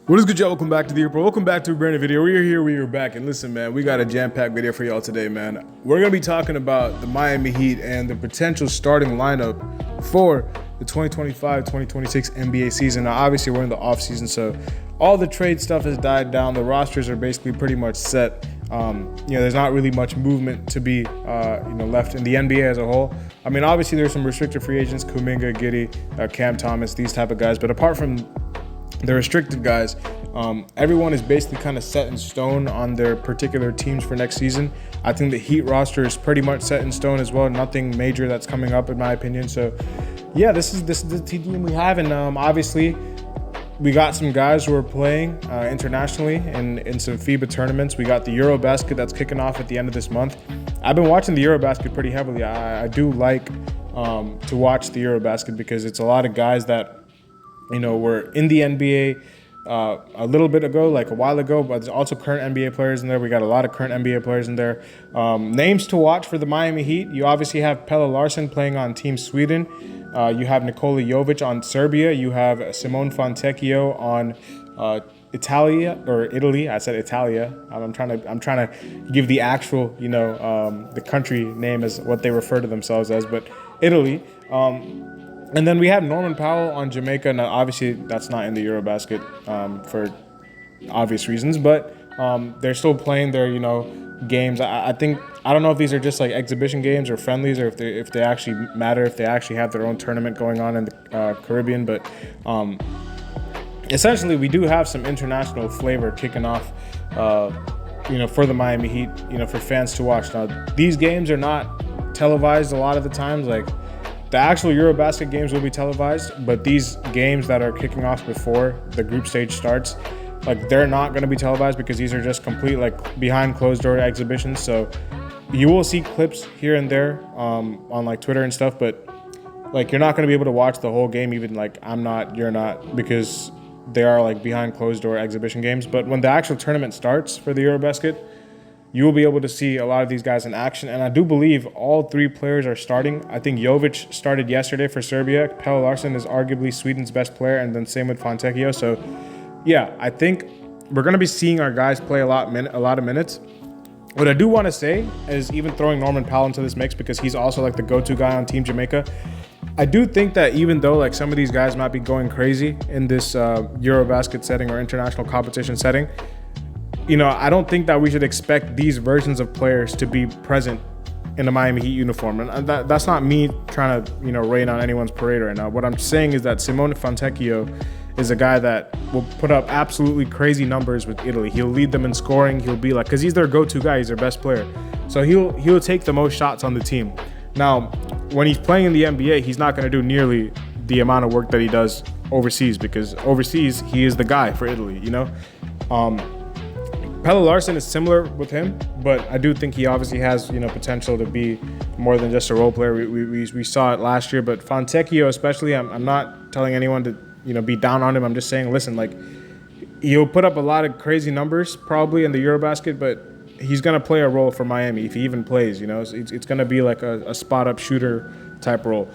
What is good, y'all? Welcome back to the April. Welcome back to a brand new video. We are here, we are back. And listen, man, we got a jam-packed video for y'all today, man. We're going to be talking about the Miami Heat and the potential starting lineup for the 2025-2026 NBA season. Now, obviously, we're in the offseason, so all the trade stuff has died down. The rosters are basically pretty much set. There's not really much movement to be, left in the NBA as a whole. I mean, obviously, there's some restricted free agents, Kuminga, Giddey, Cam Thomas, these type of guys. But apart from the restricted guys, everyone is basically kind of set in stone on their particular teams for next season. I think the Heat roster is pretty much set in stone as well. Nothing major that's coming up, in my opinion. So, yeah, this is the team we have, and obviously, we got some guys who are playing internationally in some FIBA tournaments. We got the Eurobasket that's kicking off at the end of this month. I've been watching the Eurobasket pretty heavily. I do like to watch the Eurobasket because it's a lot of guys that were in the NBA a little bit ago, like a while ago, but there's also current NBA players in there. We got a lot of current NBA players in there. Names to watch for the Miami Heat. You obviously have Pelle Larsson playing on Team Sweden. You have Nikola Jovic on Serbia. You have Simone Fontecchio on Italy. I said Italia. I'm trying to give the actual, the country name as what they refer to themselves as, but Italy. And then we have Norman Powell on Jamaica. Now, obviously, that's not in the Eurobasket for obvious reasons, but they're still playing their, games. I don't know if these are just like exhibition games or friendlies, or if they actually matter, if they actually have their own tournament going on in the Caribbean. But essentially, we do have some international flavor kicking off, for the Miami Heat, for fans to watch. Now, these games are not televised a lot of the times, like. The actual Eurobasket games will be televised, but these games that are kicking off before the group stage starts, they're not going to be televised because these are just complete behind closed door exhibitions. So you will see clips here and there on Twitter and stuff, but you're not going to be able to watch the whole game. Even I'm not, you're not, because they are behind closed door exhibition games. But when the actual tournament starts for the Eurobasket, you will be able to see a lot of these guys in action. And I do believe all three players are starting. I think Jovic started yesterday for Serbia. Pelle Larsson is arguably Sweden's best player, and then same with Fontecchio. So, yeah, I think we're going to be seeing our guys play a lot of minutes. What I do want to say is, even throwing Norman Powell into this mix, because he's also the go-to guy on Team Jamaica, I do think that even though some of these guys might be going crazy in this Eurobasket setting or international competition setting, I don't think that we should expect these versions of players to be present in the Miami Heat uniform. And that's not me trying to, rain on anyone's parade right now. What I'm saying is that Simone Fontecchio is a guy that will put up absolutely crazy numbers with Italy. He'll lead them in scoring. He'll be because he's their go-to guy. He's their best player. So he'll take the most shots on the team. Now, when he's playing in the NBA, he's not going to do nearly the amount of work that he does overseas, because overseas, he is the guy for Italy, Pelle Larsson is similar with him, but I do think he obviously has, potential to be more than just a role player. We saw it last year, but Fontecchio especially, I'm not telling anyone to, be down on him. I'm just saying, listen, he'll put up a lot of crazy numbers probably in the Eurobasket, but he's going to play a role for Miami if he even plays, It's going to be a spot-up shooter type role.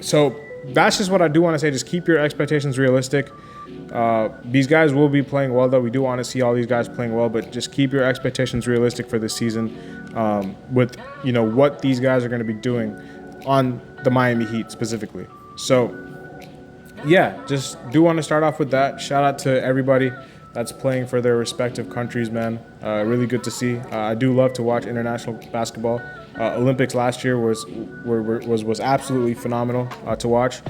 So that's just what I do want to say. Just keep your expectations realistic. These guys will be playing well, though. We do want to see all these guys playing well, but just keep your expectations realistic for this season with, what these guys are going to be doing on the Miami Heat specifically. So, yeah, just do want to start off with that. Shout out to everybody that's playing for their respective countries, man. Really good to see. I do love to watch international basketball. Olympics last year was absolutely phenomenal to watch.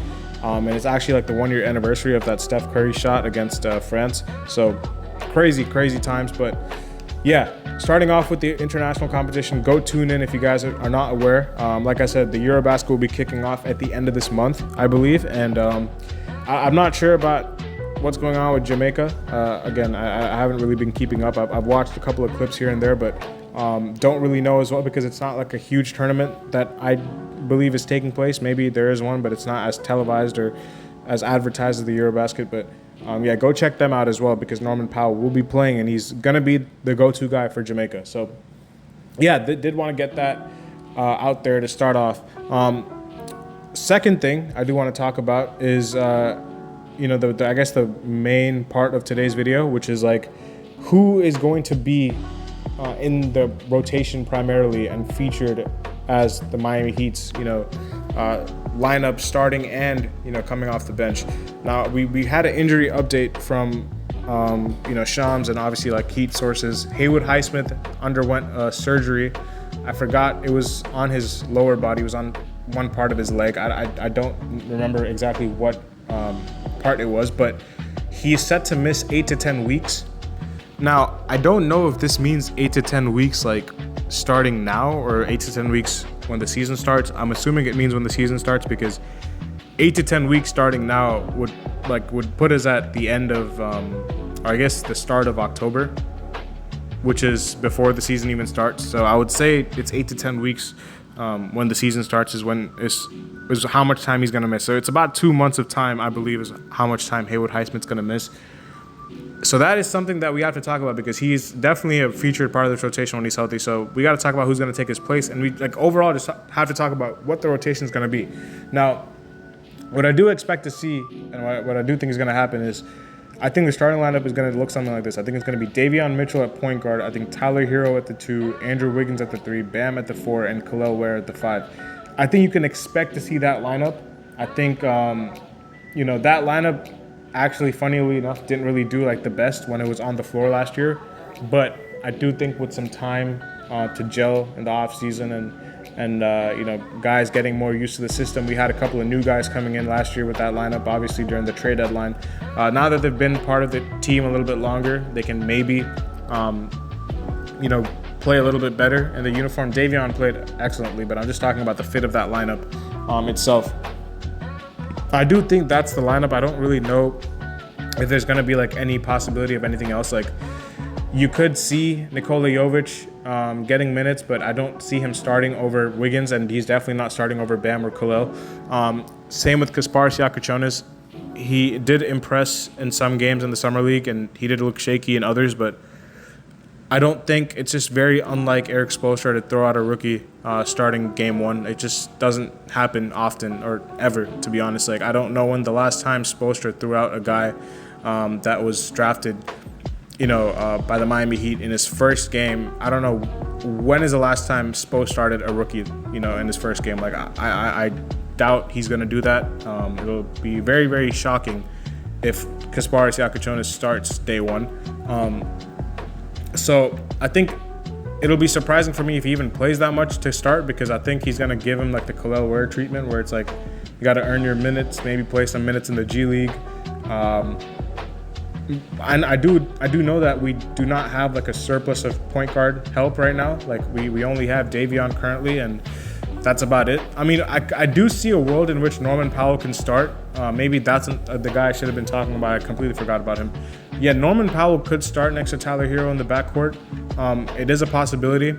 And it's actually the 1 year anniversary of that Steph Curry shot against France. So crazy times. But yeah, starting off with the international competition, go tune in if you guys are not aware. Like I said, the Eurobasket will be kicking off at the end of this month, I believe. And I'm not sure about what's going on with Jamaica. Again, I haven't really been keeping up. I've watched a couple of clips here and there, but don't really know as well, because it's not a huge tournament that I believe is taking place. Maybe there is one, but it's not as televised or as advertised as the Eurobasket. But go check them out as well, because Norman Powell will be playing, and he's going to be the go-to guy for Jamaica. So, yeah, did want to get that out there to start off. Second thing I do want to talk about is I guess the main part of today's video, which is like who is going to be in the rotation primarily and featured as the Miami Heat's, lineup starting and, coming off the bench. Now, we had an injury update from, Shams and obviously like Heat sources. Haywood Highsmith underwent surgery. I forgot it was on his lower body. It was on one part of his leg. I don't remember exactly what part it was, but he's set to miss 8 to 10 weeks. Now, I don't know if this means 8 to 10 weeks like starting now or 8 to 10 weeks when the season starts. I'm assuming it means when the season starts because 8 to 10 weeks starting now would put us at the end of, or I guess the start of October, which is before the season even starts. So I would say it's 8 to 10 weeks when the season starts is how much time he's going to miss. So it's about 2 months of time, I believe, is how much time Haywood Highsmith's going to miss. So that is something that we have to talk about because he's definitely a featured part of this rotation when he's healthy. So we got to talk about who's going to take his place. And we overall just have to talk about what the rotation is going to be. Now, what I do expect to see and what I do think is going to happen is I think the starting lineup is going to look something like this. I think it's going to be Davion Mitchell at point guard. I think Tyler Hero at the 2, Andrew Wiggins at the 3, Bam at the 4, and Kel'el Ware at the 5. I think you can expect to see that lineup. I think, that lineup actually, funnily enough, didn't really do like the best when it was on the floor last year. But I do think with some time to gel in the offseason and guys getting more used to the system. We had a couple of new guys coming in last year with that lineup, obviously during the trade deadline. Now that they've been part of the team a little bit longer, they can maybe, play a little bit better in the uniform. Davion played excellently, but I'm just talking about the fit of that lineup itself. I do think that's the lineup. I don't really know if there's going to be like any possibility of anything else. Like you could see Nikola Jovic getting minutes, but I don't see him starting over Wiggins, and he's definitely not starting over Bam or Kel'el. Same with Kasparas Siakachonis. He did impress in some games in the Summer League, and he did look shaky in others, but I don't think it's just very unlike Eric Spoelstra to throw out a rookie starting game one. It just doesn't happen often or ever, to be honest. Like I don't know when the last time Spoelstra threw out a guy that was drafted by the Miami Heat in his first game. I don't know when is the last time Spo started a rookie, in his first game. Like I doubt he's going to do that. It'll be very, very shocking if Kasparas Siakachonis starts day one. So I think it'll be surprising for me if he even plays that much to start, because I think he's going to give him like the Kel'el Ware treatment where it's like you got to earn your minutes, maybe play some minutes in the G League. And I do know that we do not have like a surplus of point guard help right now. Like we only have Davion currently, and that's about it. I mean, I do see a world in which Norman Powell can start. Maybe that's the guy I should have been talking about. I completely forgot about him. Yeah, Norman Powell could start next to Tyler Hero in the backcourt. It is a possibility.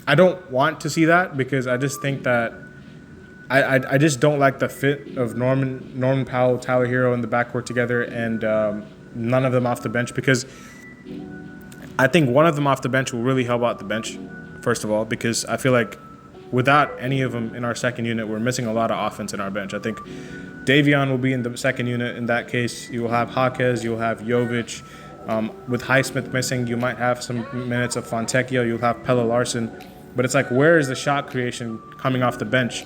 I don't want to see that because I just think that I just don't like the fit of Norman Powell, Tyler Hero in the backcourt together, and none of them off the bench, because I think one of them off the bench will really help out the bench, first of all, because I feel like without any of them in our second unit, we're missing a lot of offense in our bench. I think Davion will be in the second unit. In that case, you will have Jaquez, you'll have Jovic. With Highsmith missing, you might have some minutes of Fontecchio, you'll have Pelle Larsson. But it's like, where is the shot creation coming off the bench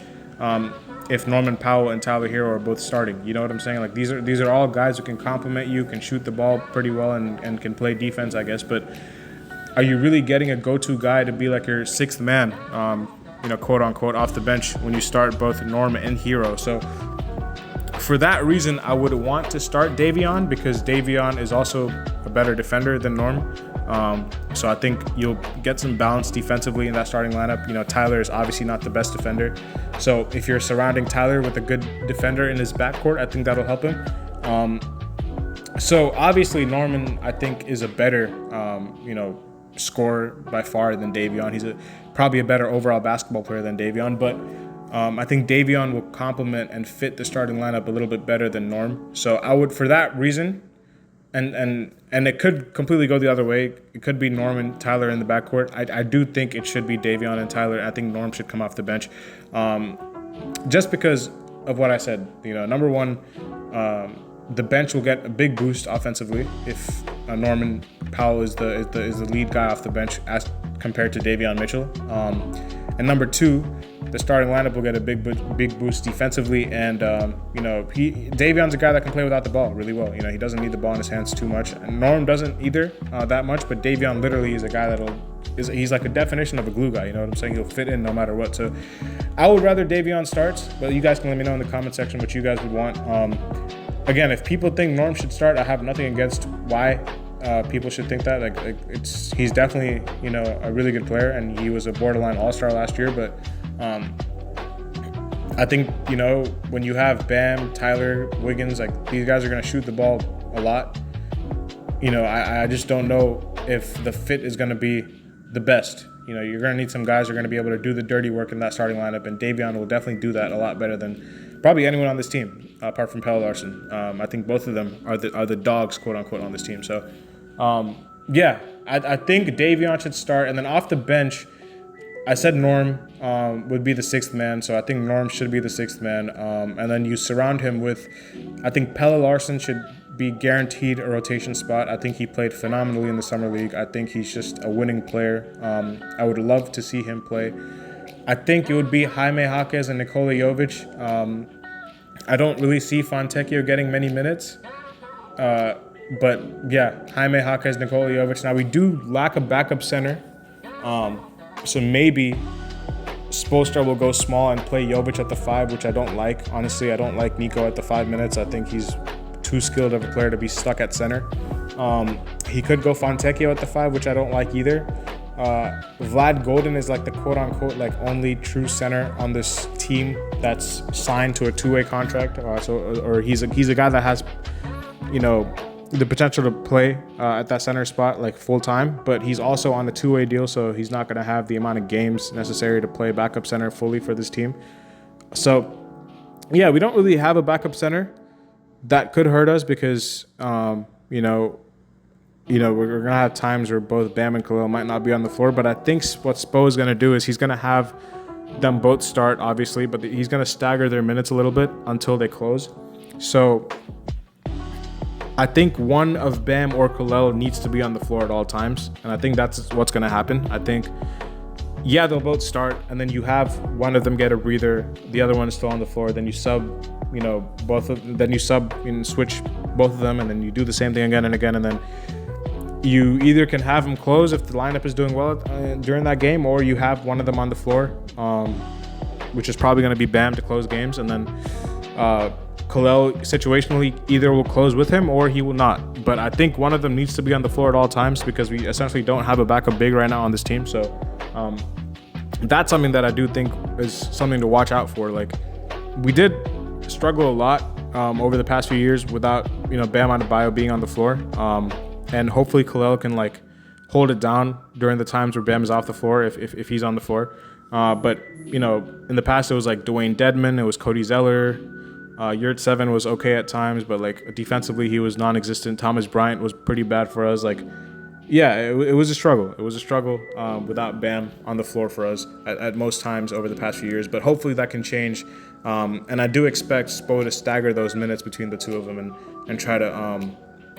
if Norman Powell and Tyler Hero are both starting? You know what I'm saying? Like these are all guys who can complement you, can shoot the ball pretty well, and can play defense, I guess. But are you really getting a go-to guy to be like your sixth man, quote unquote, off the bench when you start both Norm and Hero? So for that reason, I would want to start Davion, because Davion is also a better defender than Norm. So I think you'll get some balance defensively in that starting lineup. Tyler is obviously not the best defender. So if you're surrounding Tyler with a good defender in his backcourt, I think that'll help him. So obviously Norman, I think, is a better, scorer by far than Davion. He's probably a better overall basketball player than Davion, but I think Davion will complement and fit the starting lineup a little bit better than Norm. So I would, for that reason, and it could completely go the other way. It could be Norm and Tyler in the backcourt. I do think it should be Davion and Tyler. I think Norm should come off the bench, just because of what I said. Number one, the bench will get a big boost offensively if Norman Powell is the lead guy off the bench as compared to Davion Mitchell. And number two, the starting lineup will get a big boost defensively. And Davion's a guy that can play without the ball really well. He doesn't need the ball in his hands too much. And Norm doesn't either that much. But Davion literally is a guy he's like a definition of a glue guy. You know what I'm saying? He'll fit in no matter what. So I would rather Davion starts, but you guys can let me know in the comment section what you guys would want. Again, if people think Norm should start, I have nothing against why people should think that. He's definitely a really good player, and he was a borderline all-star last year. But I think when you have Bam, Tyler, Wiggins, these guys are gonna shoot the ball a lot. I just don't know if the fit is gonna be the best. You're gonna need some guys who are gonna be able to do the dirty work in that starting lineup, and Davion will definitely do that a lot better than probably anyone on this team, apart from Pelle Larsson. I think both of them are the dogs, quote unquote, on this team. So, I think Davion should start, and then off the bench, I said Norm would be the sixth man, so I think Norm should be the sixth man. And then you surround him with, I think Pelle Larsson should be guaranteed a rotation spot. I think he played phenomenally in the summer league. I think he's just a winning player. I would love to see him play. I think it would be Jaime Jaquez and Nikola Jovic. I don't really see Fontecchio getting many minutes. But yeah, Jaime Jaquez, Nikola Jovic. Now we do lack a backup center. So maybe Spoelstra will go small and play Jovic at the 5, which I don't like. Honestly, I don't like Nico at the 5 minutes. I think he's too skilled of a player to be stuck at center. He could go Fontecchio at the 5, which I don't like either. Vlad Golden is like the quote-unquote only true center on this team that's signed to a two-way contract. He's a guy that has, the potential to play at that center spot full-time, but he's also on a two-way deal, so he's not going to have the amount of games necessary to play backup center fully for this team. So, yeah, we don't really have a backup center. That could hurt us because, we're going to have times where both Bam and Khalil might not be on the floor, but I think what Spo is going to do is he's going to have them both start, obviously, but he's going to stagger their minutes a little bit until they close. So I think one of Bam or Khalil needs to be on the floor at all times, and I think that's what's going to happen. I think, they'll both start, and then you have one of them get a breather, the other one is still on the floor, then you sub, switch both of them, and then you do the same thing again and again, and then you either can have them close if the lineup is doing well during that game, or you have one of them on the floor, which is probably going to be Bam to close games, and then Khalil situationally either will close with him or he will not. But I think one of them needs to be on the floor at all times because we essentially don't have a backup big right now on this team. So that's something that I do think is something to watch out for. We did struggle a lot over the past few years without Bam Adebayo being on the floor. And hopefully Khalil can hold it down during the times where Bam is off the floor if he's on the floor. But in the past it was Dwayne Dedman, it was Cody Zeller. Yurt7 was okay at times, but defensively he was non-existent. Thomas Bryant was pretty bad for us. It was a struggle. It was a struggle without Bam on the floor for us at most times over the past few years. But hopefully that can change. And I do expect Spo to stagger those minutes between the two of them and try to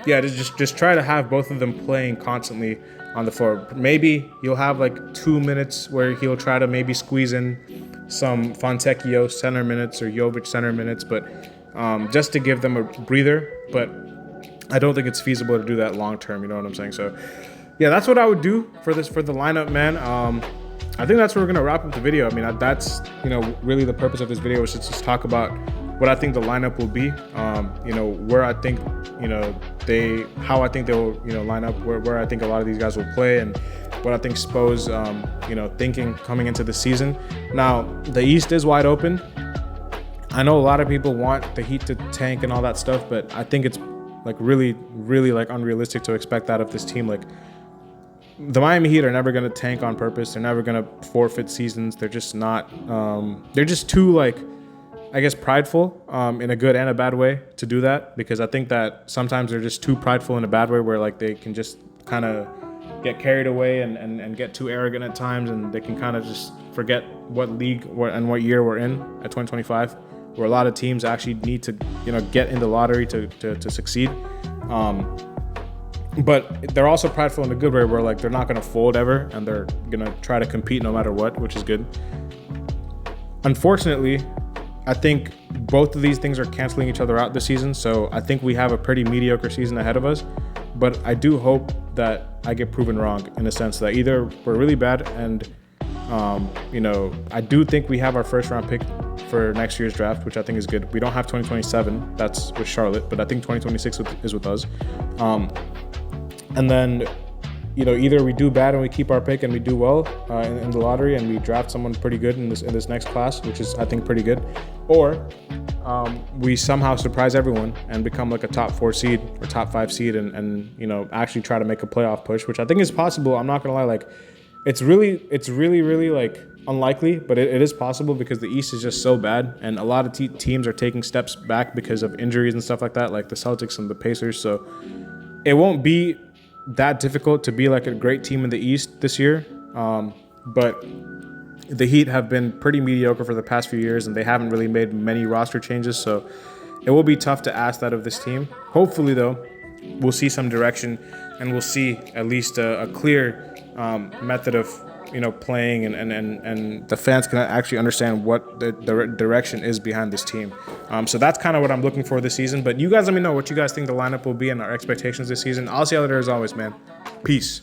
just try to have both of them playing constantly on the floor. Maybe you'll have 2 minutes where he'll try to maybe squeeze in some Fontecchio center minutes or Jovic center minutes, but just to give them a breather. But I don't think it's feasible to do that long term. You know what I'm saying? So, yeah, that's what I would do for the lineup, man. I think that's where we're gonna wrap up the video. I mean, that's really the purpose of this video is to just talk about what I think the lineup will be. Where I think how I think they'll line up, where I think a lot of these guys will play, and what I think Spo's thinking coming into the season. Now the East is wide open. I know a lot of people want the Heat to tank and all that stuff, but I think it's really unrealistic to expect that of this team. The Miami Heat are never going to tank on purpose. They're never going to forfeit seasons. They're just not. They're just too prideful in a good and a bad way to do that, because I think that sometimes they're just too prideful in a bad way where they can just kind of get carried away and get too arrogant at times, and they can kind of just forget what league and what year we're in at 2025. where a lot of teams actually need to, get in the lottery to succeed. But they're also prideful in a good way, where like they're not going to fold ever, and they're going to try to compete no matter what, which is good. Unfortunately, I think both of these things are canceling each other out this season, so I think we have a pretty mediocre season ahead of us. But I do hope that I get proven wrong, in a sense that either we're really bad and, I do think we have our first round pick for next year's draft, which I think is good. We don't have 2027, that's with Charlotte, but I think 2026 is with us. And then, either we do bad and we keep our pick and we do well in the lottery and we draft someone pretty good in this next class, which is, I think, pretty good, or we somehow surprise everyone and become like a top 4 seed or top 5 seed and actually try to make a playoff push, which I think is possible. I'm not gonna lie, like it's really like unlikely, but it is possible because the East is just so bad and a lot of teams are taking steps back because of injuries and stuff like that, like the Celtics and the Pacers. So it won't be that difficult to be like a great team in the East this year. But the Heat have been pretty mediocre for the past few years and they haven't really made many roster changes. So it will be tough to ask that of this team. Hopefully though, we'll see some direction and we'll see at least a clear method of playing and the fans can actually understand what the direction is behind this team. So that's kind of what I'm looking for this season. But you guys let me know what you guys think the lineup will be and our expectations this season. I'll see you later as always, man. Peace.